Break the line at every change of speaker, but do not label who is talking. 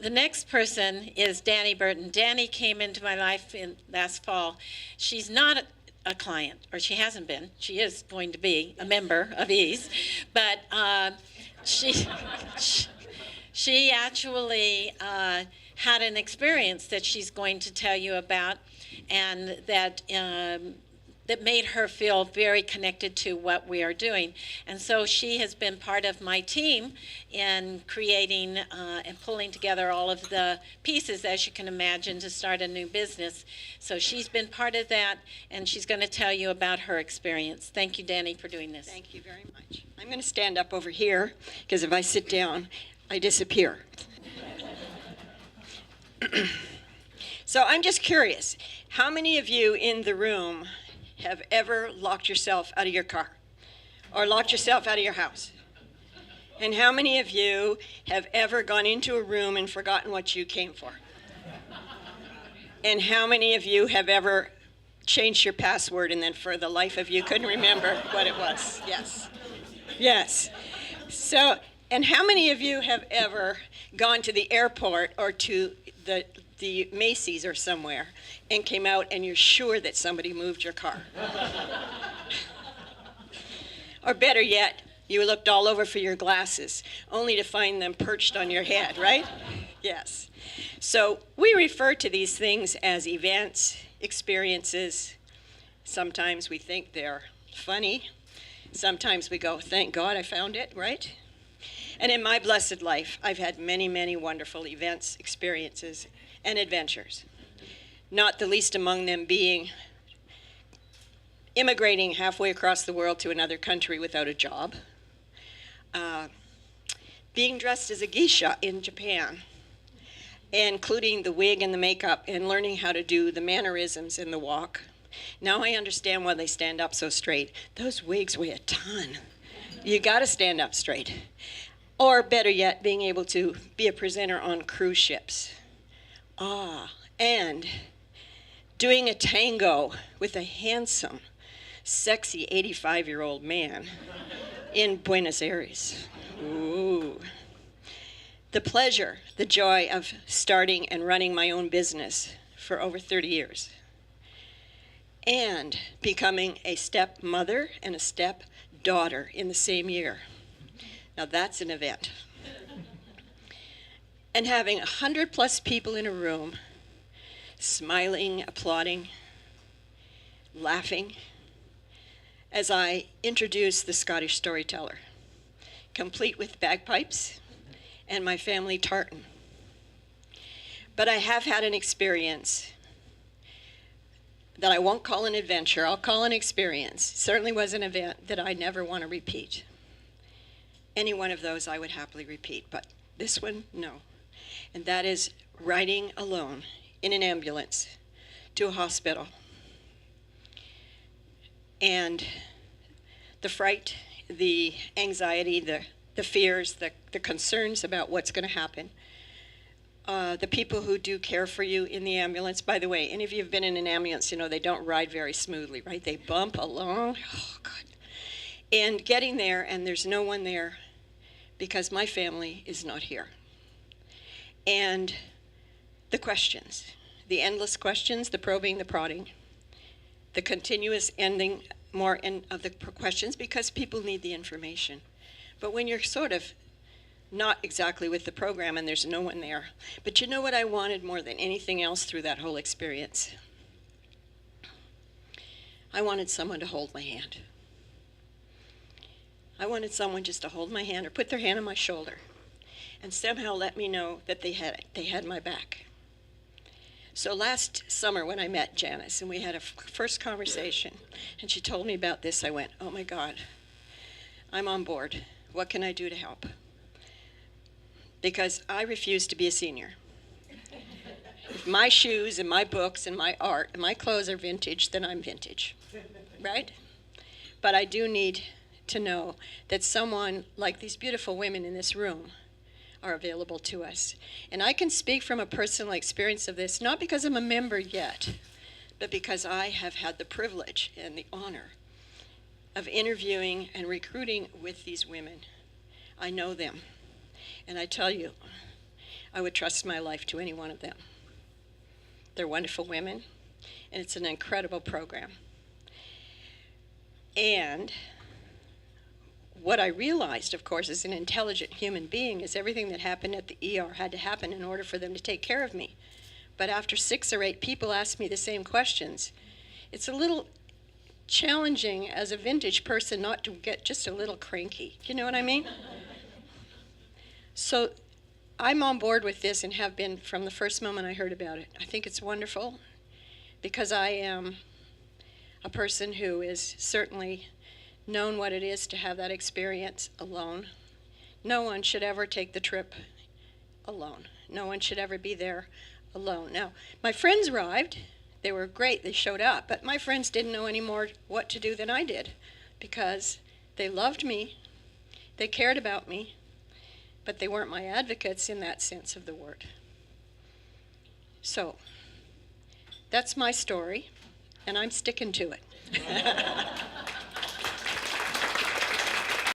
The next person is Danny Burton. Danny came into my life last fall. She's not a client, or she hasn't been. She is going to be a member of EASE, but she she actually had an experience that she's going to tell you about, and that made her feel very connected to what we are doing. And so she has been part of my team in creating and pulling together all of the pieces, as you can imagine, to start a new business. So she's been part of that, and she's going to tell you about her experience. Thank you, Danny, for doing this.
Thank you very much. I'm going to stand up over here, because if I sit down, I disappear. So I'm just curious, how many of you in the room have ever locked yourself out of your car or locked yourself out of your house? And how many of you have ever gone into a room and forgotten what you came for? And how many of you have ever changed your password and then for the life of you couldn't remember what it was? Yes. Yes. So, and how many of you have ever gone to the airport or to the Macy's or somewhere and came out and you're sure that somebody moved your car? Or better yet, you looked all over for your glasses, only to find them perched on your head, right? Yes. So we refer to these things as events, experiences. Sometimes we think they're funny. Sometimes we go, thank God I found it, right? And in my blessed life, I've had many, many wonderful events, experiences, and adventures. Not the least among them being immigrating halfway across the world to another country without a job, being dressed as a geisha in Japan, including the wig and the makeup, and learning how to do the mannerisms in the walk. Now I understand why they stand up so straight. Those wigs weigh a ton. You got to stand up straight. Or better yet, being able to be a presenter on cruise ships. And doing a tango with a handsome, sexy 85-year-old man in Buenos Aires. Ooh. The pleasure, the joy of starting and running my own business for over 30 years. And becoming a stepmother and a stepdaughter in the same year. Now that's an event. And having 100+ people in a room, smiling, applauding, laughing, as I introduce the Scottish storyteller, complete with bagpipes and my family tartan. But I have had an experience that I won't call an adventure, I'll call an experience. It certainly was an event that I never want to repeat. Any one of those I would happily repeat, but this one, no. And that is riding alone in an ambulance to a hospital. And the fright, the anxiety, the fears, the concerns about what's going to happen. The people who do care for you in the ambulance, by the way, any of you have been in an ambulance, you know they don't ride very smoothly, right? They bump along, oh God. And getting there and there's no one there because my family is not here. And the questions, the endless questions, the probing, the prodding, the continuous ending more of the questions because people need the information. But when you're sort of not exactly with the program and there's no one there, but you know what I wanted more than anything else through that whole experience? I wanted someone to hold my hand. I wanted someone just to hold my hand or put their hand on my shoulder and somehow let me know that they had my back. So last summer when I met Janice and we had a first conversation and she told me about this, I went, oh my God, I'm on board. What can I do to help? Because I refuse to be a senior. If my shoes and my books and my art and my clothes are vintage, then I'm vintage, right? But I do need to know that someone like these beautiful women in this room are available to us. And I can speak from a personal experience of this, not because I'm a member yet, but because I have had the privilege and the honor of interviewing and recruiting with these women. I know them. And I tell you, I would trust my life to any one of them. They're wonderful women, and it's an incredible program. And what I realized, of course, as an intelligent human being, is everything that happened at the ER had to happen in order for them to take care of me. But after 6 or 8 people asked me the same questions, it's a little challenging as a vintage person not to get just a little cranky. You know what I mean? So I'm on board with this and have been from the first moment I heard about it. I think it's wonderful because I am a person who is certainly known what it is to have that experience alone. No one should ever take the trip alone. No one should ever be there alone. Now, my friends arrived. They were great. They showed up. But my friends didn't know any more what to do than I did because they loved me. They cared about me. But they weren't my advocates in that sense of the word. So, that's my story, and I'm sticking to it.